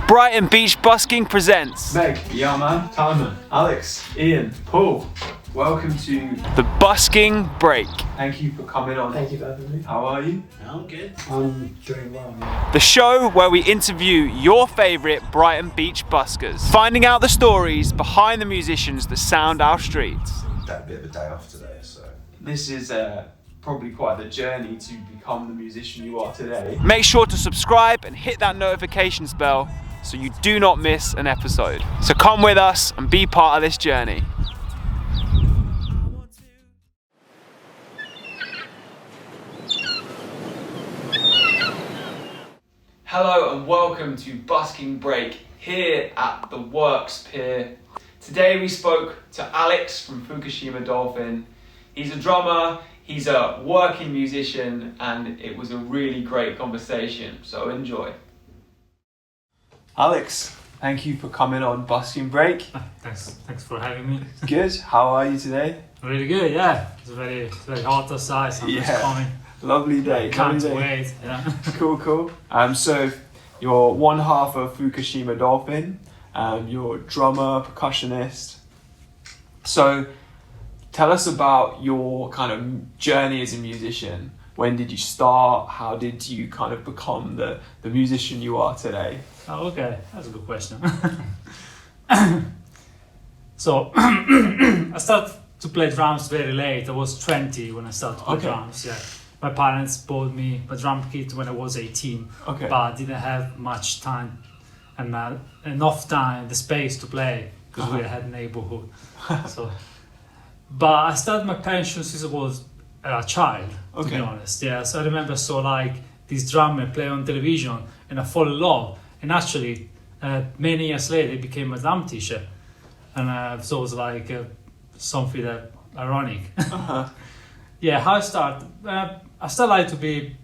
Brighton Beach Busking presents Meg, yeah man, Timon, Alex, Ian, Paul. Welcome to the Busking Break. Thank you for coming on. Thank you for having me. How are you? I'm good. I'm doing well. The show where we interview your favourite Brighton Beach buskers, finding out the stories behind the musicians that sound our streets. Had a bit of a day off today, so This is probably quite the journey to become the musician you are today. Make sure to subscribe and hit that notifications bell so you do not miss an episode. So come with us and be part of this journey. Hello and welcome to Busking Break here at the Works Pier. Today we spoke to Alex from Fukushima Dolphin. He's a drummer, he's a working musician, and it was a really great conversation, so enjoy. Alex, thank you for coming on Busking Break. Thanks for having me. Good, how are you today? Really good, yeah. It's very hot outside, so I'm just coming. Lovely day. Can't lovely day. wait. Yeah. Cool. So you're one half of Fukushima Dolphin. You're a drummer, percussionist. So tell us about your kind of journey as a musician. When did you start? How did you kind of become the musician you are today? Oh, okay, that's a good question. So I started to play drums very late. I was 20 when I started to play drums. Yeah. My parents bought me a drum kit when I was 18, Okay. but I didn't have much time and enough time, the space to play because we had neighborhood. So, but I started my passion since I was a child, to be honest. Yeah, so I remember this drummer play on television, and I fall in love. And actually, many years later, he became a drum teacher, and so it was like something that ironic. Yeah, how I started. I started like to be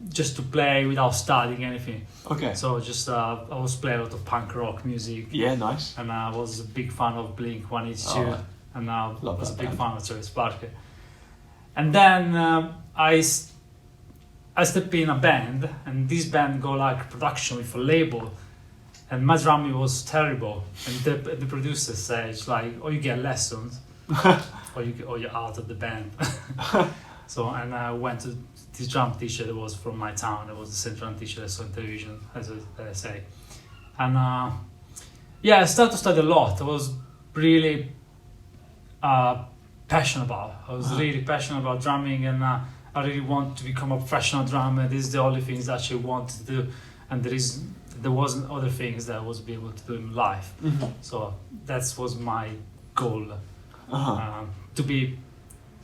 just to play without studying anything. Okay. So just I was playing a lot of punk rock music. Yeah, nice. And I was a big fan of Blink-182, and I was a big fan of Travis Barker. And then I stepped in a band, and this band go like production with a label, and my drumming was terrible. And the producer said like, "Oh, you get lessons, or you're out of the band." So and I went to this drum teacher that was from my town. It was the same drum teacher that saw on television, as I say. And I started to study a lot. I was really passionate about. I was really passionate about drumming, and I really want to become a professional drummer. This is the only things that I actually wanted to do, and there wasn't other things that I was be able to do in life. Mm-hmm. So that was my goal, to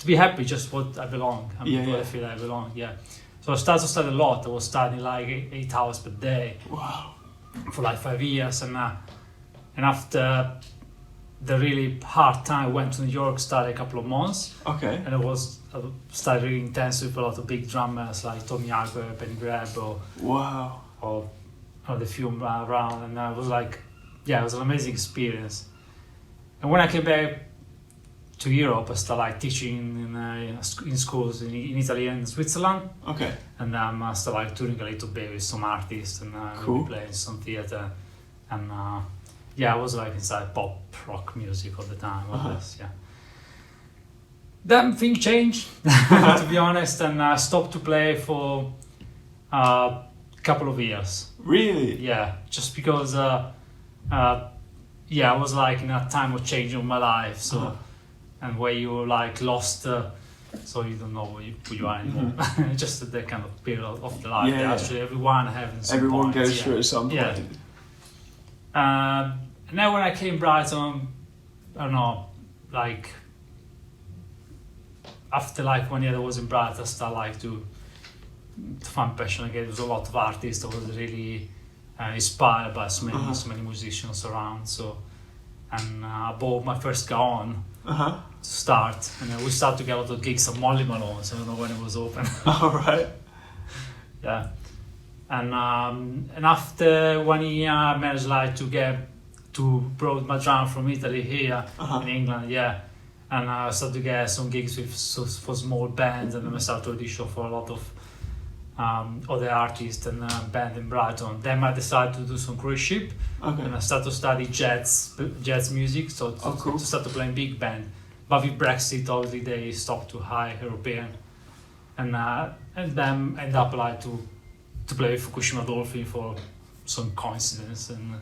be happy, just what I belong. I feel I belong. Yeah. So I started to study a lot. I was studying like 8 hours per day. Wow. For like 5 years, and after the really hard time, I went to New York, studied a couple of months. Okay. And I started really intense with a lot of big drummers like Tommy Agger, Benny Greb, or the few around, and I was like, it was an amazing experience. And when I came back to Europe, I started like teaching in schools in Italy and Switzerland. Okay. And I started like touring a little bit with some artists, and we played some theater, and I was like inside pop rock music all the time. Then things changed, to be honest, and I stopped to play for a couple of years. Really? Yeah, just because I was like in a time of change of my life, so and where you like lost, so you don't know who you are anymore. Just that kind of period of the life that actually everyone has. Everyone goes through at some point. Yeah. And then when I came to Brighton, I don't know, like after like 1 year I was in Brighton, I started like to find passion again. There was a lot of artists. I was really inspired by so many musicians around. So, and I bought my first gown to start, and then we started to get a lot of gigs at Molly Malone's. I don't know when it was open. All right. Yeah. And after 1 year, I managed like to brought my drum from Italy here in England. Yeah. And I started to get some gigs for small bands, and then I started to audition for a lot of other artists and band in Brighton. Then I decided to do some cruise ship, Okay. and I started to study jazz music, so to start to play in big band. But with Brexit, obviously they stopped to high European, and then end up like to play with Fukushima Dolphin for some coincidence, and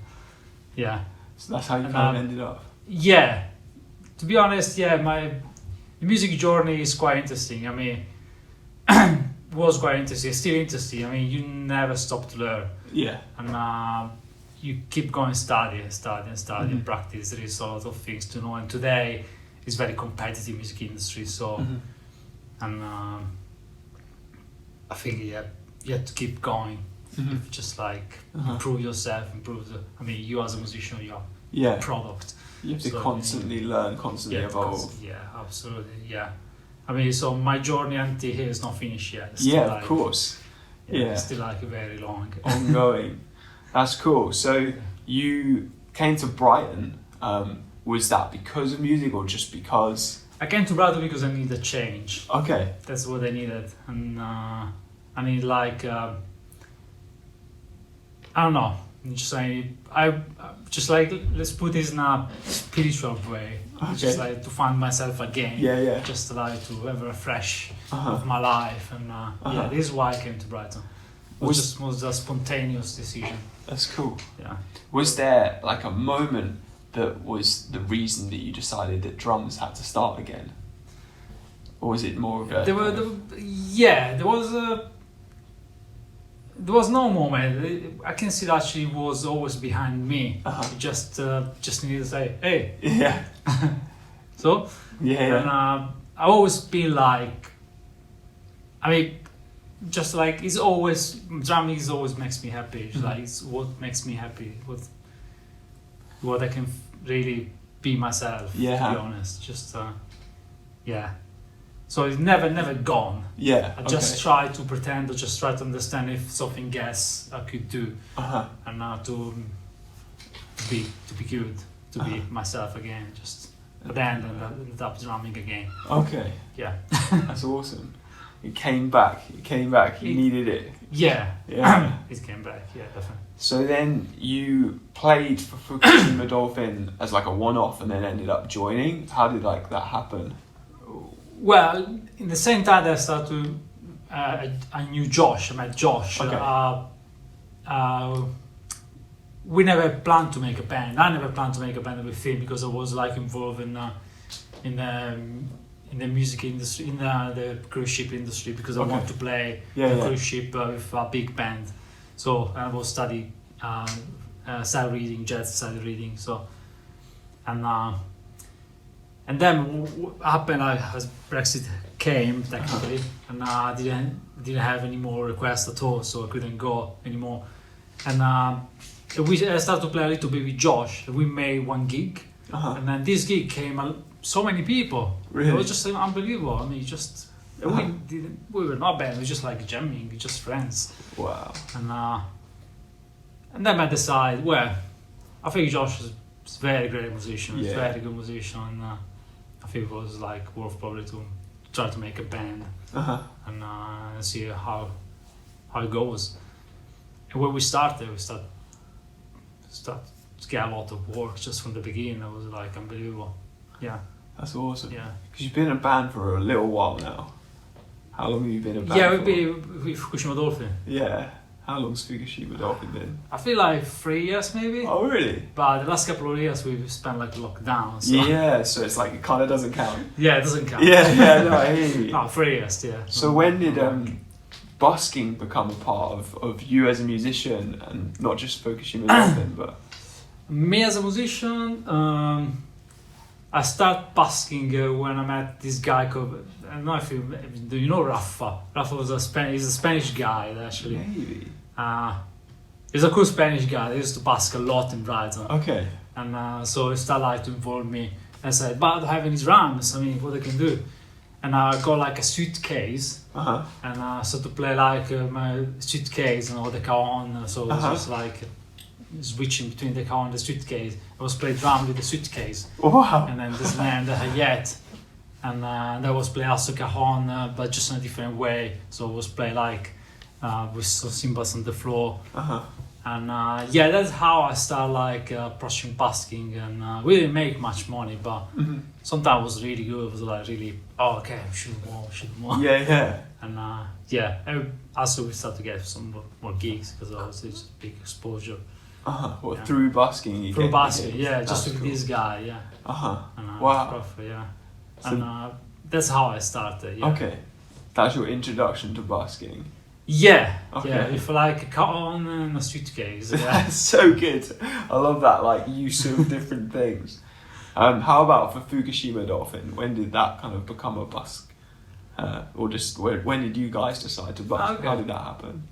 yeah. So that's how you And, kind of ended up. Yeah, to be honest, yeah, my music journey is quite interesting. I mean, was quite interesting, still interesting. I mean, you never stop to learn, Yeah. and you keep going, study, practice. There is a lot of things to know, and today is very competitive music industry. So, and I think you have to keep going. Just like improve yourself, I mean, you as a musician, you are Yeah. product. You have to So, constantly learn, constantly evolve. Yeah, absolutely. Yeah, I mean, so my journey until here is not finished yet. It's still Yeah, like, of course. Yeah. it's still like very long. Ongoing. That's cool. So you came to Brighton. Was that because of music or just because? I came to Brighton because I needed a change. Okay. That's what I needed, and I need like I don't know. I just like, let's put this in a spiritual way. Okay. Just like to find myself again. Yeah, yeah. Just like to have a refresh Uh-huh. of my life, and yeah, this is why I came to Brighton. It Was- was a spontaneous decision. That's cool. Yeah. Was there like a moment that was the reason that you decided that drums had to start again? Or was it more of a... There was no moment. I can see that she was always behind me. Uh-huh. Just needed to say, hey. Yeah. So, Yeah. and I always been like, I mean, just like it's always, drumming is always makes me happy. It's like it's what makes me happy. What I can really be myself. Yeah. To be honest, just yeah. So it's never gone. Yeah. I just try to pretend, or just try to understand if something else I could do, Uh-huh. and to be good, to be myself again. Just then and end up drumming again. Okay. Yeah. That's awesome. It came back. You needed it. Yeah. Yeah. It came back. Yeah, definitely. So then you played for Fukushima Dolphin as like a one-off and then ended up joining. How did like that happen? Well, in the same time that I started, I knew Josh. I met Josh. Okay. We never planned to make a band. I never planned to make a band with him because I was like involved in the music industry, in the cruise ship industry, because I Okay. want to play cruise ship with a big band. So I was studying style reading, jazz style reading. So and then what happened as Brexit came technically, and I didn't have any more requests at all, so I couldn't go anymore. And we started to play a little bit with Josh. We made one gig, Uh-huh. and then this gig came so many people. Really? It was just unbelievable. I mean, just we were not bad. We were just like jamming, just friends. Wow. And then I decided, well, I think Josh is a very great musician. He's a Yeah. very good musician. And I think it was like worth probably to try to make a band Uh-huh. and see how it goes. And when we started to get a lot of work just from the beginning. It was like unbelievable. Yeah. That's awesome. Yeah. Because you've been in a band for a little while now. How long have you been in a band Yeah, for? we've been with Fukushima Dolphin. Yeah. How long's Fukushima Dolphin been? I feel like 3 years maybe. Oh, really? But the last couple of years we've spent like lockdown. So Yeah, so it's like it kind of doesn't count. yeah, it doesn't count. Yeah, no, I hear you. No, 3 years, yeah. So when did busking become a part of you as a musician and not just Fukushima Dolphin, but... Me as a musician, I started busking when I met this guy called, I don't know if do you know Rafa? Rafa was he's a Spanish guy actually. Maybe. He's a cool Spanish guy. He used to busk a lot in Brighton. Okay. And so he started like to involve me. I said, but I don't have any drums. I mean, what I can do? And I got like a suitcase. Uh-huh. And I started to play like my suitcase and all the cajon. So it was just like switching between the cajon and the suitcase. I was playing drum with the suitcase. Wow. And then this man that I yet. And I was play also cajon, but just in a different way. So I was play like with some cymbals on the floor. Uh-huh. And yeah, that's how I started like approaching busking, and we didn't make much money, but sometimes it was really good. It was like really, oh, okay, shoot more. Yeah, yeah. And yeah, and also we started to get some more gigs because obviously it's big exposure. Well, Yeah. through busking, you Through get busking, gigs. yeah, just That's with cool. this guy, yeah. And, Wow. Proper, yeah. So- And that's how I started, yeah. Okay. That's your introduction to busking. Yeah, Okay. yeah, with like a cotton and a suitcase, yeah. That's so good. I love that, like, use of different things. How about for Fukushima Dolphin? When did that kind of become a busk? Or just when did you guys decide to busk? Okay. How did that happen?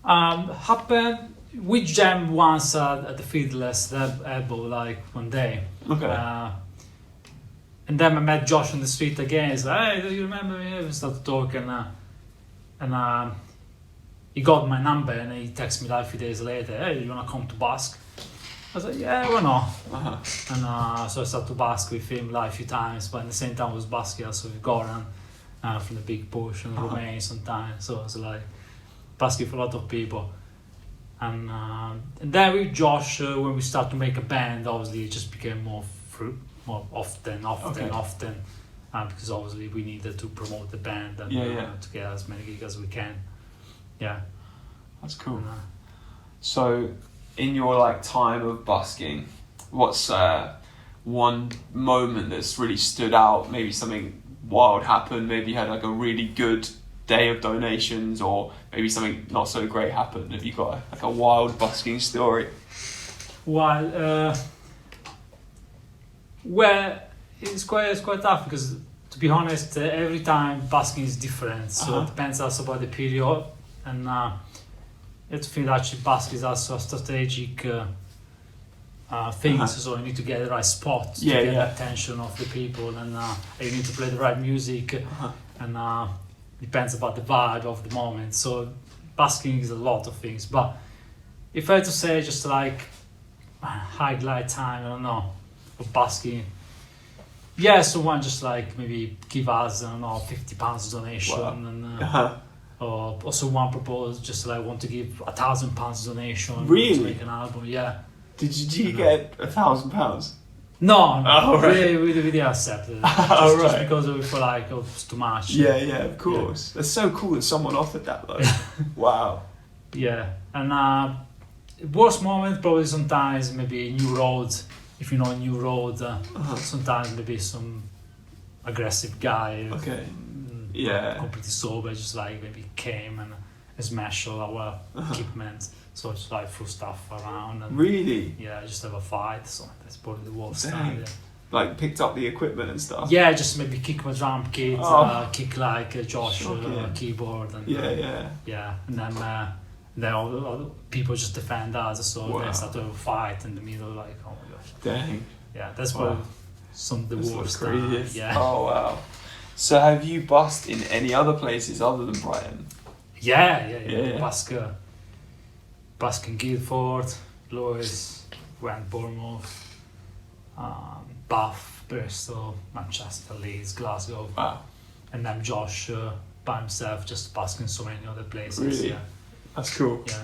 Happened, we jammed once at the Fiddler's elbow, like one day. Okay. And then I met Josh on the street again. He's like, hey, do you remember me? We started talking, and he got my number and he texted me like a few days later, hey, you wanna come to busk? I was like, yeah, why not? And so I started to busk with him like a few times, but at the same time I was busking also with Goran from the Big Push and Romania sometimes. So I was like busking for a lot of people. And then with Josh, when we started to make a band, obviously it just became more often, because obviously we needed to promote the band and to get as many gigs as we can. Yeah. That's cool. And, So, in your like time of busking, what's one moment that's really stood out? Maybe something wild happened. Maybe you had like a really good day of donations, or maybe something not so great happened. Have you got like a wild busking story? well, it's quite tough because, to be honest, every time busking is different. So it depends also about the period, and you have to feel actually busk is also a strategic thing. So you need to get the right spot to get the attention of the people, and you need to play the right music, and depends about the vibe of the moment. So busking is a lot of things, but if I had to say just like highlight time, I don't know, for busking. Yeah, someone just like maybe give us, I don't know, £50 donation, and or someone proposed just like want to give £1,000 donation Really? to make an album. Yeah. Did you get £1,000? No, Oh, right. we didn't accept it. Oh, Just right. because we feel like it was too much. Yeah, of course. That's so cool that someone offered that though. Wow. Yeah, and worst moment probably sometimes maybe New Road. If you know a New Road, sometimes maybe some aggressive guy. Okay. Completely sober, just like maybe came and smashed all our equipment. So just like threw stuff around. And Really? yeah, just have a fight. So that's probably the worst Dang. time. Yeah. Like picked up the equipment and stuff? Yeah, just maybe kick my drum kit, kick like Josh Shocking. keyboard, and Yeah. and then all the people just defend us, so Wow. they start to have a fight in the middle, like, oh my gosh. Dang. Yeah, that's Wow. probably some of the That's worst. the craziest. Yeah. Oh wow. So have you busked in any other places other than Brighton? Yeah. Busk in Guildford, Lewis, went Bournemouth, Bath, Bristol, Manchester, Leeds, Glasgow. Wow. And then Josh by himself just busking so many other places. Really? Yeah. That's cool. Yeah.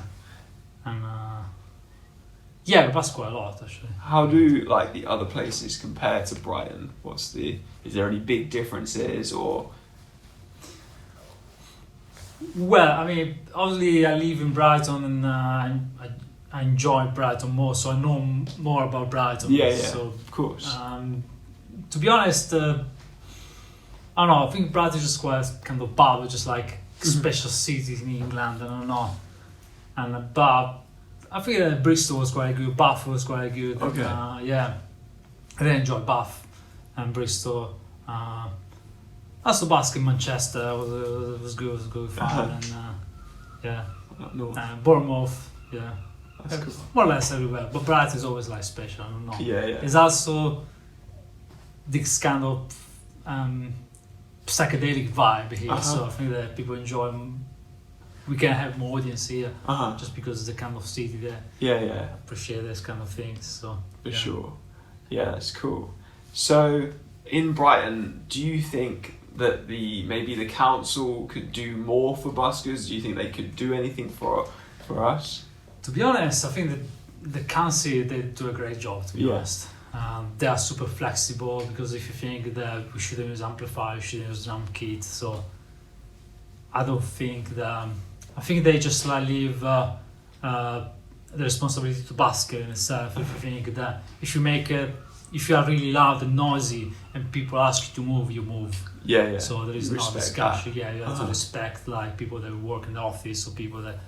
And yeah, we busk quite a lot actually. How do like the other places compare to Brighton? Is there any big differences or? Well, I mean, obviously I live in Brighton, and I enjoy Brighton more, so I know more about Brighton. Yeah, So, of course. to be honest, I don't know. I think Brighton is just quite kind of bad, just like special cities in England. I don't know, and but I think that Bristol was quite good. Bath was quite good. Okay. Yeah, I really enjoy Bath and Bristol. Also, Busk in Manchester was good fun, and yeah, Bournemouth, yeah, That's cool. more or less everywhere. But Brighton is always like special. I don't know. Yeah. It's also this kind of psychedelic vibe here, so I think that people enjoy. We can have more audience here just because it's the kind of city there. Yeah. Appreciate this kind of things. So For yeah. sure. Yeah, that's cool. So in Brighton, do you think that maybe the council could do more for buskers? Do you think they could do anything for us? To be honest, I think that the council, they do a great job, to be honest. They are super flexible, because if you think that we shouldn't use amplifier, we shouldn't use drum kit, so I don't think that. I think they just like leave the responsibility to busker in itself. If you think that if you are really loud and noisy and people ask you to move, you move. Yeah. So there is no discussion. Yeah, you have to respect like people that work in the office or people that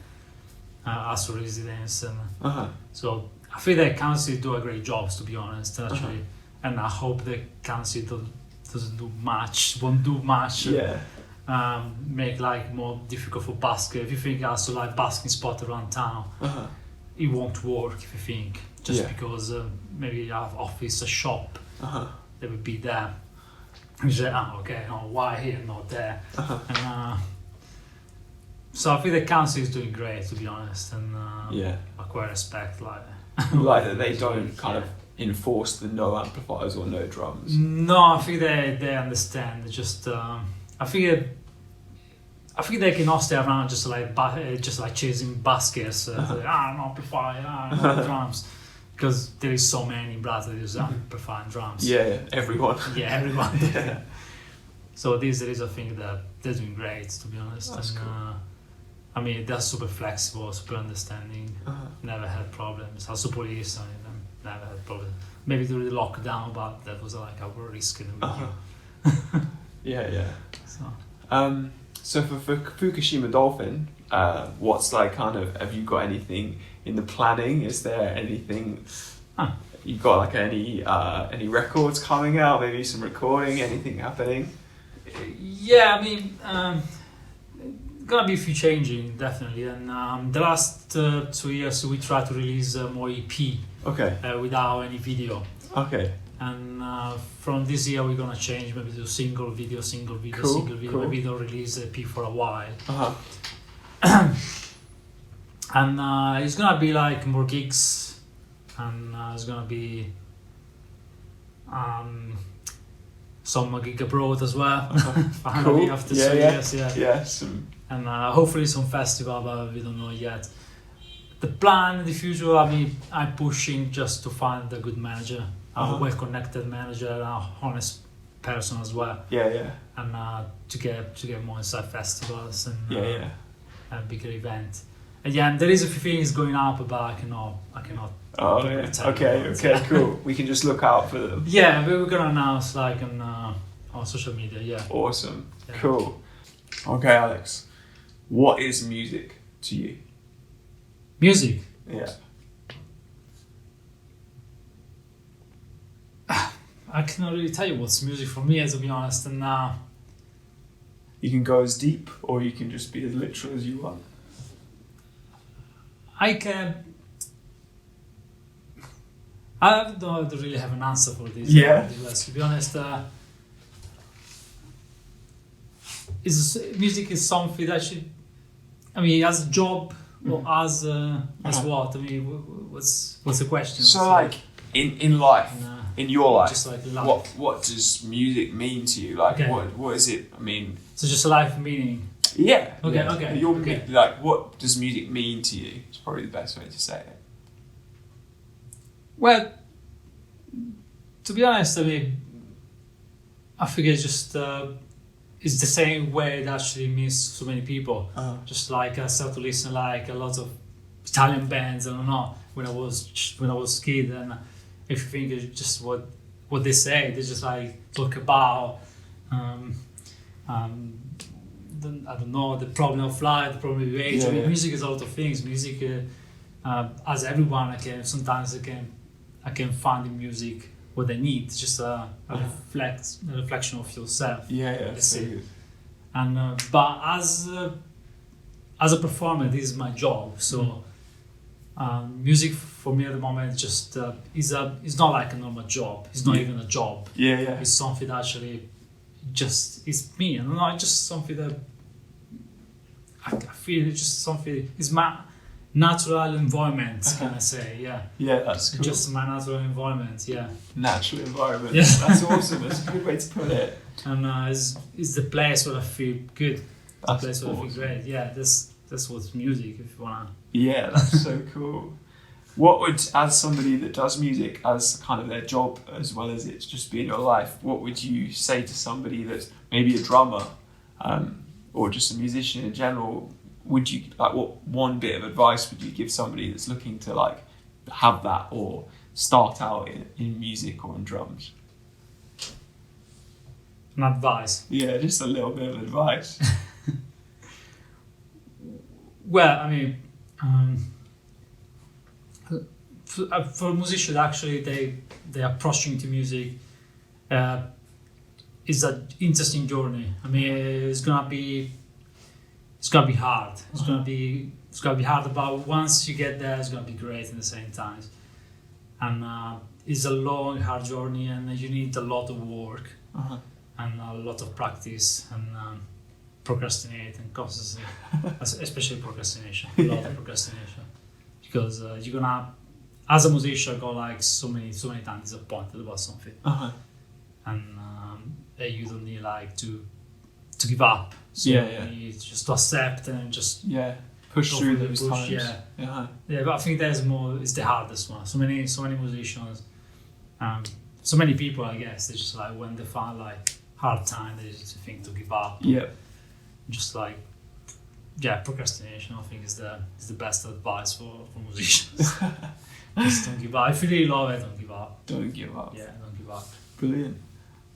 ask for residence, and so I feel that council do a great job, to be honest, actually, and I hope the council won't do much. Make like more difficult for busker. If you think also like busking spot around town, it won't work. If you think because maybe you have office, a shop, they will be there. You say, why here, not there? And so I think the council is doing great, to be honest, and I quite respect like that they don't kind of enforce the no amplifiers or no drums. No, I think they understand. Just I think they cannot stay around just like chasing buskers. No amplifier, no drums, because there is so many brothers that use amplifier and drums. Yeah, everyone. Yeah, everyone. So there is a thing that they're doing great, to be honest. That's cool. I mean, they're super flexible, super understanding. Never had problems. Also police, never had problems. Maybe during the lockdown, but that was like our risk in the review. Yeah. So. So for Fukushima Dolphin, what's like kind of, have you got anything in the planning? Is there anything, you got like any records coming out, maybe some recording, anything happening? Yeah, I mean, gonna be a few changing, definitely. And the last 2 years we tried to release more EP. Okay. Without any video. Okay. And from this year we're gonna change, maybe do single video, Cool. Maybe don't release EP for a while. And it's gonna be like more gigs, and it's gonna be some gig abroad as well. Finally, after 2 years, Yes. And hopefully some festival, but we don't know yet. The plan in the future, I mean, I'm pushing just to find a good manager, a well-connected manager, a honest person as well. Yeah. And to get more inside festivals and and bigger event. And there is a few things going up, but I cannot. Oh yeah. Okay. Cool. We can just look out for them. Yeah, we're gonna announce like on social media. Yeah. Awesome. Yeah. Cool. Okay, Alex. What is music to you? Music. Yeah. I cannot really tell you what's music for me, to be honest. And you can go as deep, or you can just be as literal as you want. I don't really have an answer for this. Yeah. To be honest, music is something that should. I mean, as a job or as what? I mean, what's the question? So like in life, in your life, just like life. What does music mean to you? Like Okay. what is it? I mean. So just a life meaning. Yeah. Okay. Yeah. Okay. Okay. Like, what does music mean to you? It's probably the best way to say it. Well, to be honest, I mean, I think it's just it's the same way it actually means so many people. Just like I started to listen like a lot of Italian bands, I don't know, when I was a kid, and if you think it's just what they say, they just like talk about I don't know, the problem of life, the problem of age. I mean, music is a lot of things. Music, as everyone, sometimes I can find in music what they need. It's just a reflection of yourself. That's it. And but as a performer, this is my job. So music for me at the moment just is not like a normal job. It's not even a job. It's something that actually just is me. I don't know. It's just something that I feel. It's just something. natural environment, can I say? Yeah. Yeah, that's cool. Just my natural environment. Yeah. Natural environment. Yeah. That's awesome. That's a good way to put it. And it's the place where I feel good. The That's place where I awesome. feel great. Yeah. That's what's music. If you wanna. Yeah, that's so cool. What would, as somebody that does music as kind of their job as well as it's just being your life, what would you say to somebody that's maybe a drummer, or just a musician in general? Would you, like, what one bit of advice would you give somebody that's looking to like have that or start out in music or in drums? An advice. Yeah, just a little bit of advice. Well, I mean, for a musician, actually, they approaching to music is an interesting journey. I mean, it's gonna be hard. It's gonna be hard, but once you get there, it's gonna be great at the same time. And it's a long, hard journey, and you need a lot of work and a lot of practice and procrastinate and constantly, especially procrastination. A lot of procrastination, because you're gonna, as a musician, go like so many times disappointed about something, and you don't need like to give up. So you need just to accept and just push through those times. Yeah, but I think there's more. It's the hardest one. So many musicians, so many people. I guess they just like when they find like hard time, they just think to give up. Yeah. Just like procrastination. I think is the best advice for musicians. Just don't give up. If you really love it, don't give up. Don't give up. Yeah, don't give up. Brilliant.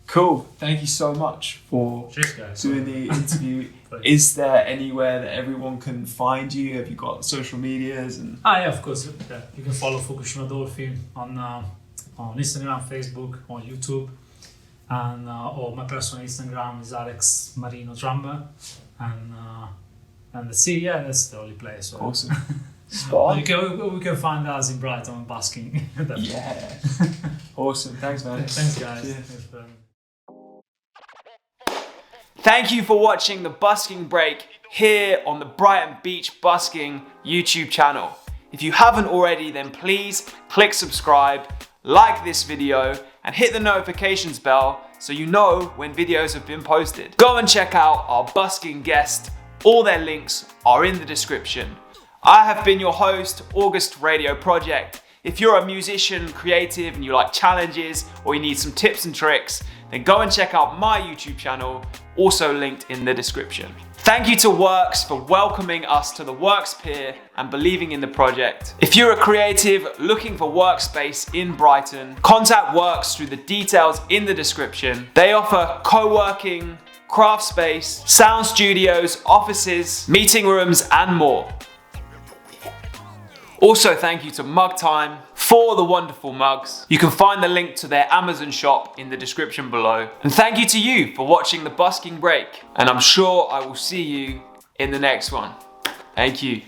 Cool. Thank you so much for Cheers, guys. doing the interview. Is there anywhere that everyone can find you? Have you got social medias and? Yeah, of course. Yeah. You can follow Fukushima Dolphin on Instagram, Facebook, on YouTube, and or my personal Instagram is Alex Marino drummer, and see, that's the only place. So. Awesome. Spot on. We can find us in Brighton Busking. Yeah. Awesome. Thanks, man. Thanks, guys. Yeah. Thanks for Thank you for watching the Busking Break here on the Brighton Beach Busking YouTube channel. If you haven't already, then please click subscribe, like this video, and hit the notifications bell so you know when videos have been posted. Go and check out our busking guest. All their links are in the description. I have been your host, August Radio Project. If you're a musician, creative, and you like challenges, or you need some tips and tricks, then go and check out my YouTube channel, also linked in the description. Thank you to Works for welcoming us to the Works Pier and believing in the project. If you're a creative looking for workspace in Brighton, contact Works through the details in the description. They offer co-working, craft space, sound studios, offices, meeting rooms, and more. Also, thank you to Mug Time for the wonderful mugs. You can find the link to their Amazon shop in the description below. And thank you to you for watching the Busking Break. And I'm sure I will see you in the next one. Thank you.